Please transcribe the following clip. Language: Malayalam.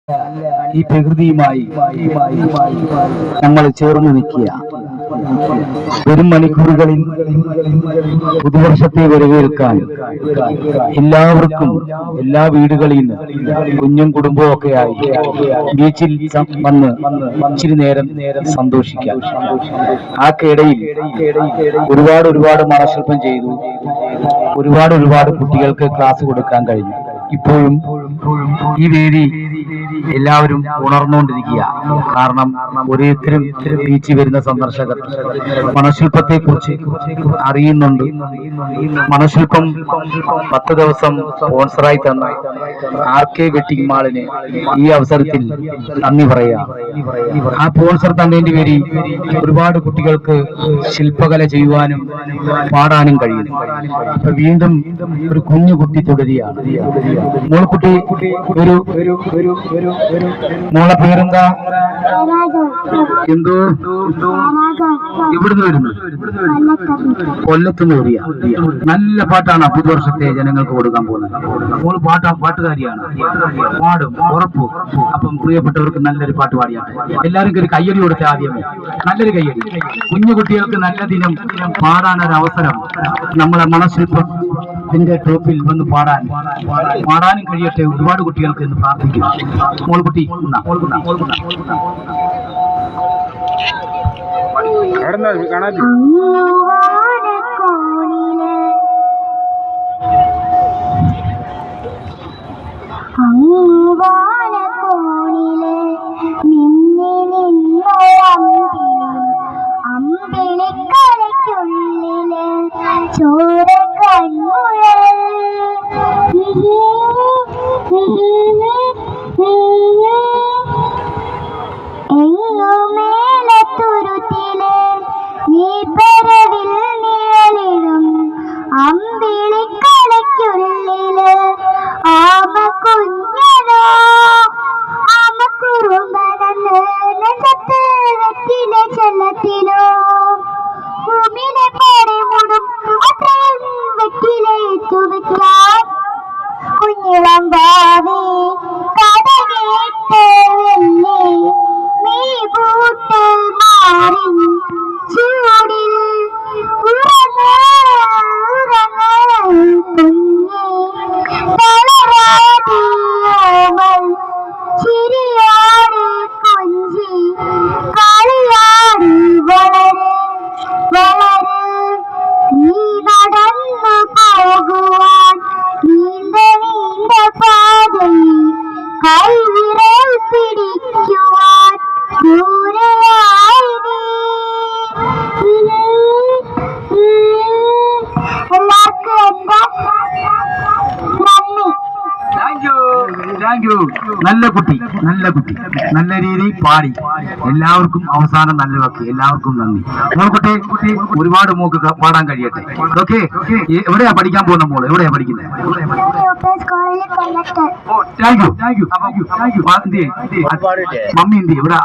ഈ പ്രകൃതിയുമായി നമ്മൾ ചേർന്ന് നിൽക്കുക. വരും മണിക്കൂറുകളിൽ പുതുവർഷത്തെ വരവേൽക്കാൻ എല്ലാവർക്കും എല്ലാ വീടുകളിൽ നിന്ന് കുഞ്ഞും കുടുംബവും ഒക്കെ ആയി ബീച്ചിൽ വന്ന് ഇച്ചിരി നേരം സന്തോഷിക്കാം. ആ ഇടയിൽ ഒരുപാട് മനഃശില്പം ചെയ്തു, ഒരുപാട് കുട്ടികൾക്ക് ക്ലാസ് കൊടുക്കാൻ കഴിഞ്ഞു. ഇപ്പോഴും ഈ വേദി എല്ലാവരും ഉണർന്നുകൊണ്ടിരിക്കുക. കാരണം ഓരോരുത്തരും ബീച്ചിൽ വരുന്ന സന്ദർശകർ മനഃശില്പത്തെ കുറിച്ച് അറിയുന്നുണ്ട്. മനഃശില്പം 10 ദിവസം സ്പോൺസറായി തന്ന RK വെഡിങ് മാളിന് ഈ അവസരത്തിൽ നന്ദി പറയാം. ആ സ്പോൺസർ തന്നതിന്റെ പേരിൽ ഒരുപാട് കുട്ടികൾക്ക് ശില്പകല ചെയ്യുവാനും പാടാനും കഴിയുന്നു. ഇപ്പൊ വീണ്ടും ഒരു കുഞ്ഞു കുട്ടി തുടരുകയാണ്. മോൾക്കുട്ടി മോളെ പേരെന്താ? എന്തോ ഇവിടുന്ന് വരുന്നു? കൊല്ലത്തുനിന്ന് വരിക. നല്ല പാട്ടാണ് പുതുവർഷത്തെ ജനങ്ങൾക്ക് കൊടുക്കാൻ പോകുന്നത്. മോള് പാട്ടുകാരിയാണ്, പാടും ഉറപ്പു. അപ്പം പ്രിയപ്പെട്ടവർക്ക് നല്ലൊരു പാട്ട് പാടിയാട്ടെ. എല്ലാവർക്കും ഒരു കയ്യടി കൊടുത്ത ആദ്യമേ നല്ലൊരു കയ്യടി. കുഞ്ഞു കുട്ടികൾക്ക് നല്ല ദിനം പാടാനൊരു അവസരം നമ്മളെ മനഃശില്പത്തിന്റെ ട്രോപ്പിൽ വന്ന് പാടാനും കഴിയട്ടെ ഒരുപാട് കുട്ടികൾക്ക് എന്ന് പ്രാർത്ഥിക്കുന്നു. മോൾക്കുട്ടി ചോര കണ്ണുഴൽ എങ്ങുമേലത്തുരുത്തിലെ നീപ്പരവിൽ നിഴലിടും അമ്പിളിക്കളയ്ക്കുള്ളില് ആമക്കുഞ്ഞനോ ആമക്കുറുമ്പനെന്ന് നെഞ്ചത്ത് വെറ്റിലെ ചെല്ലത്തിലോ ഭൂമിയിലെ പാടിമുടും അത്രയും വെറ്റിലെ തുവയ്ക്കാൻ കുഞ്ഞിളം ഭാവി കഥ കേട്ട് വെള്ളി നീ കൂട്ടൽ മാറി ചൂടിൽ കുഞ്ഞി വളരാതിയോമൽ ചിരിയോട് കുഞ്ചി കളിയാടി വളര് നീ നടന്നു പോകുവാൻ നീണ്ട പാതയിൽ കൈവിരൽ പിടിക്കുവാൻ ദൂരെയായി എല്ലാവർക്കും എന്താ നന്ദി. Thank you. നല്ല കുട്ടി നല്ല രീതിയിൽ പാടി. എല്ലാവർക്കും അവസാനം നല്ല വാക്ക്. എല്ലാവർക്കും നന്ദി. മോൾക്കുട്ടി ഒരുപാട് മോക്ക് പാടാൻ കഴിയട്ടെ. ഓക്കെ, എവിടെയാ പഠിക്കാൻ പോകുന്ന മോള്? എവിടെയാ പഠിക്കുന്നത്? Thank you. മമ്മി എന്തി ഇവിടെ